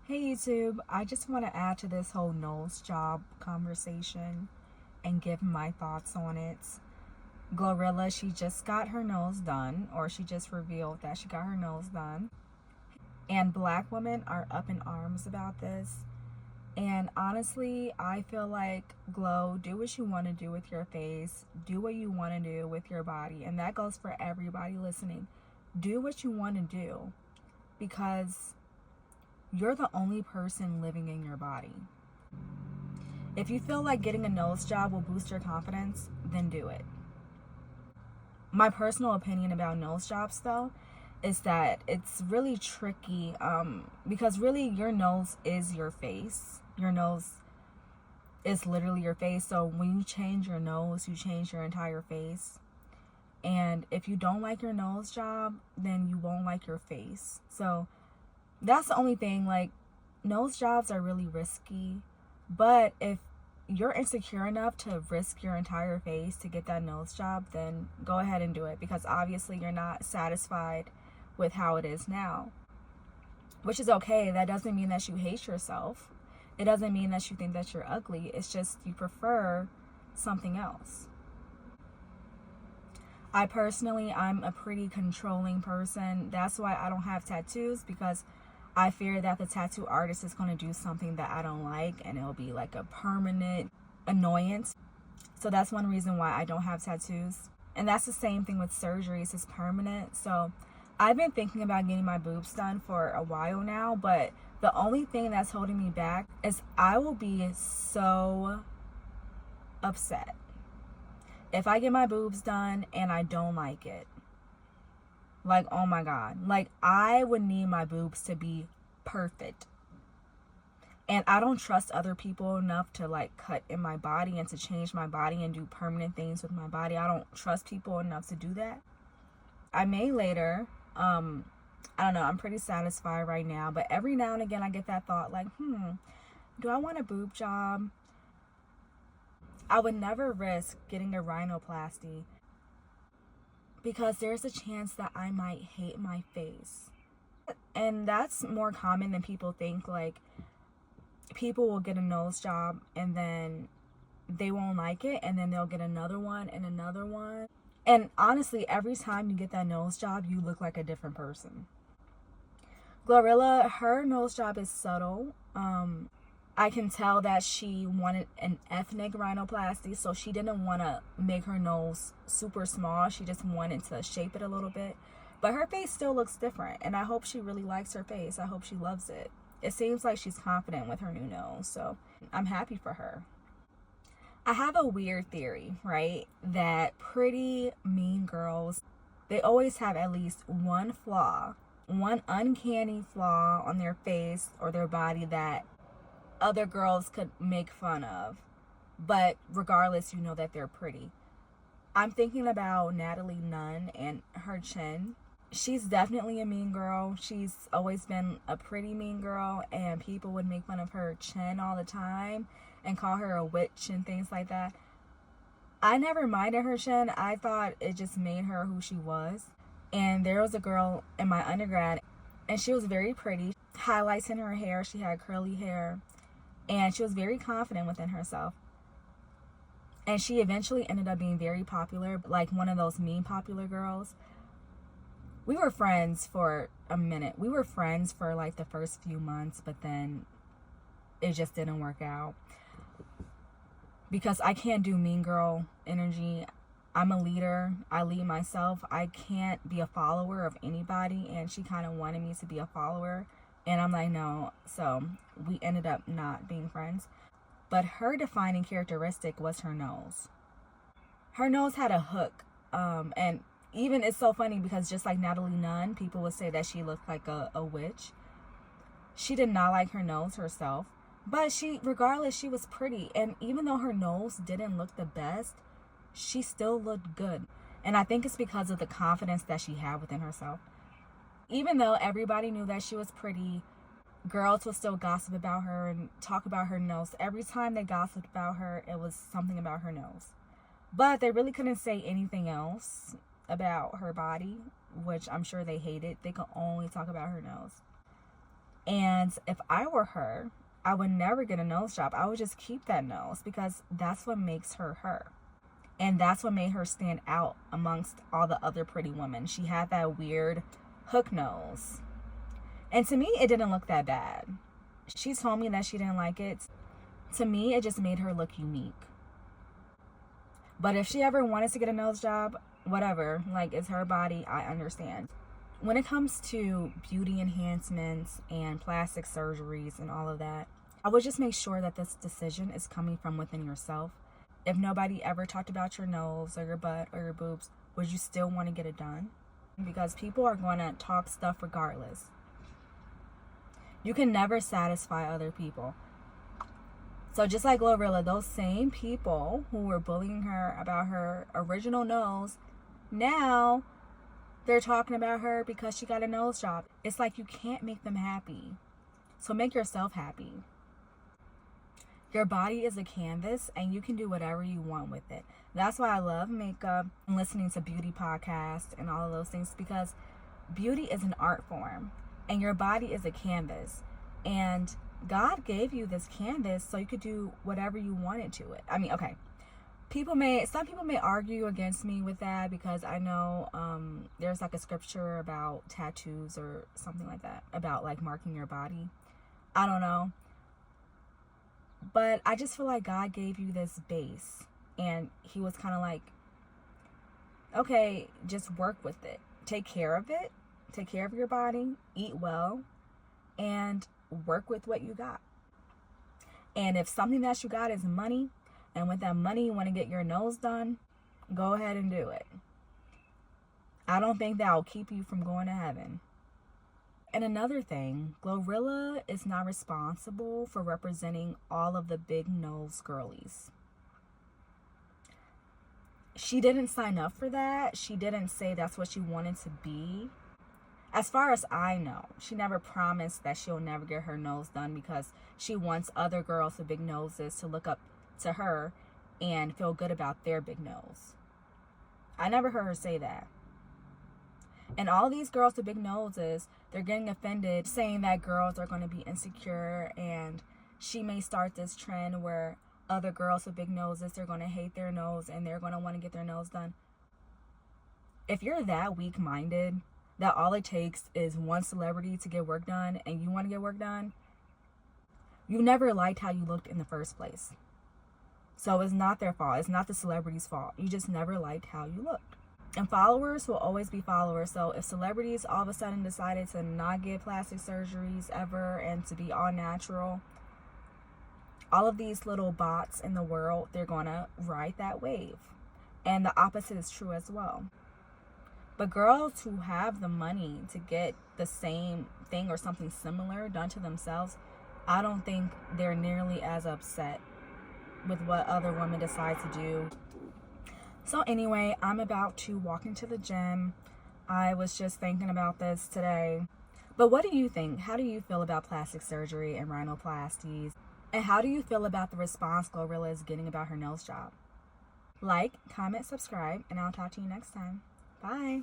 Hey YouTube, I just want to add to this whole nose job conversation and give my thoughts on it. Glorilla, she just got her nose done, or she just revealed that she got her nose done. And black women are up in arms about this. And honestly, I feel like, Glow, do what you want to do with your face, do what you want to do with your body. And that goes for everybody listening. Do what you want to do because you're the only person living in your body. If you feel like getting a nose job will boost your confidence, then do it. My personal opinion about nose jobs, though, is that it's really tricky because really your nose is your face. Your nose is literally your face. So when you change your nose, you change your entire face. And if you don't like your nose job, then you won't like your face. So that's the only thing. Like, nose jobs are really risky, but if you're insecure enough to risk your entire face to get that nose job, then go ahead and do it, because obviously you're not satisfied with how it is now, which is okay. That doesn't mean that you hate yourself. It doesn't mean that you think that you're ugly. It's just you prefer something else. I'm a pretty controlling person. That's why I don't have tattoos, because I fear that the tattoo artist is going to do something that I don't like and it'll be like a permanent annoyance. So that's one reason why I don't have tattoos. And that's the same thing with surgeries, it's permanent. So I've been thinking about getting my boobs done for a while now, but the only thing that's holding me back is I will be so upset if I get my boobs done and I don't like it. Like, oh my God. Like, I would need my boobs to be perfect. And I don't trust other people enough to like cut in my body and to change my body and do permanent things with my body. I don't trust people enough to do that. I may later. I don't know. I'm pretty satisfied right now. But every now and again, I get that thought like, do I want a boob job? I would never risk getting a rhinoplasty because there's a chance that I might hate my face. And that's more common than people think. Like, people will get a nose job and then they won't like it, and then they'll get another one and another one. And honestly, every time you get that nose job, you look like a different person. Glorilla, her nose job is subtle. I can tell that she wanted an ethnic rhinoplasty, so she didn't want to make her nose super small. She just wanted to shape it a little bit. But her face still looks different, and I hope she really likes her face. I hope she loves it. It seems like she's confident with her new nose, so I'm happy for her. I have a weird theory, right? That pretty mean girls, they always have at least one flaw, one uncanny flaw on their face or their body that other girls could make fun of. But regardless, you know that they're pretty. I'm thinking about Natalie Nunn and her chin. She's definitely a mean girl. She's always been a pretty mean girl, and people would make fun of her chin all the time and call her a witch and things like that. I never minded her chin. I thought it just made her who she was. And there was a girl in my undergrad, and she was very pretty. Highlights in her hair. She had curly hair. And she was very confident within herself. And she eventually ended up being very popular, like one of those meme popular girls. We were friends for a minute. We were friends for like the first few months, but then it just didn't work out. Because I can't do mean girl energy. I'm a leader. I lead myself. I can't be a follower of anybody. And she kind of wanted me to be a follower. And I'm like, no. So we ended up not being friends. But her defining characteristic was her nose. Her nose had a hook. And even it's so funny because just like Natalie Nunn, people would say that she looked like a witch. She did not like her nose herself. But regardless, she was pretty. And even though her nose didn't look the best, she still looked good. And I think it's because of the confidence that she had within herself. Even though everybody knew that she was pretty, girls would still gossip about her and talk about her nose. Every time they gossiped about her, it was something about her nose. But they really couldn't say anything else about her body, which I'm sure they hated. They could only talk about her nose. And if I were her, I would never get a nose job. I would just keep that nose because that's what makes her her. And that's what made her stand out amongst all the other pretty women. She had that weird hook nose. And to me, it didn't look that bad. She told me that she didn't like it. To me, it just made her look unique. But if she ever wanted to get a nose job, whatever, like, it's her body, I understand. When it comes to beauty enhancements and plastic surgeries and all of that, I would just make sure that this decision is coming from within yourself. If nobody ever talked about your nose or your butt or your boobs, would you still want to get it done? Because people are going to talk stuff regardless. You can never satisfy other people. So just like Glorilla, those same people who were bullying her about her original nose, now they're talking about her because she got a nose job. It's like you can't make them happy. So make yourself happy. Your body is a canvas and you can do whatever you want with it. That's why I love makeup and listening to beauty podcasts and all of those things, because beauty is an art form and your body is a canvas. And God gave you this canvas so you could do whatever you wanted to it. I mean, okay. Some people may argue against me with that because I know there's like a scripture about tattoos or something like that, about like marking your body. I don't know. But I just feel like God gave you this base and he was kind of like, okay, just work with it. Take care of it. Take care of your body. Eat well. And work with what you got. And if something that you got is money, and with that money you want to get your nose done, go ahead and do it. I don't think that will keep you from going to heaven. And another thing, Glorilla is not responsible for representing all of the big nose girlies. She didn't sign up for that. She didn't say that's what she wanted to be. As far as I know, she never promised that she'll never get her nose done because she wants other girls with big noses to look up to her and feel good about their big nose. I never heard her say that. And all these girls with big noses, they're getting offended saying that girls are going to be insecure, and she may start this trend where other girls with big noses, they're going to hate their nose and they're going to want to get their nose done. If you're that weak-minded, that all it takes is one celebrity to get work done and you want to get work done, you never liked how you looked in the first place. So it's not their fault. It's not the celebrity's fault. You just never liked how you looked. And followers will always be followers. So if celebrities all of a sudden decided to not get plastic surgeries ever and to be all natural, all of these little bots in the world, they're going to ride that wave. And the opposite is true as well. But girls who have the money to get the same thing or something similar done to themselves, I don't think they're nearly as upset with what other women decide to do. So anyway, I'm about to walk into the gym. I was just thinking about this today. But what do you think? How do you feel about plastic surgery and rhinoplasties? And how do you feel about the response Glorilla is getting about her nose job? Like, comment, subscribe, and I'll talk to you next time. Bye.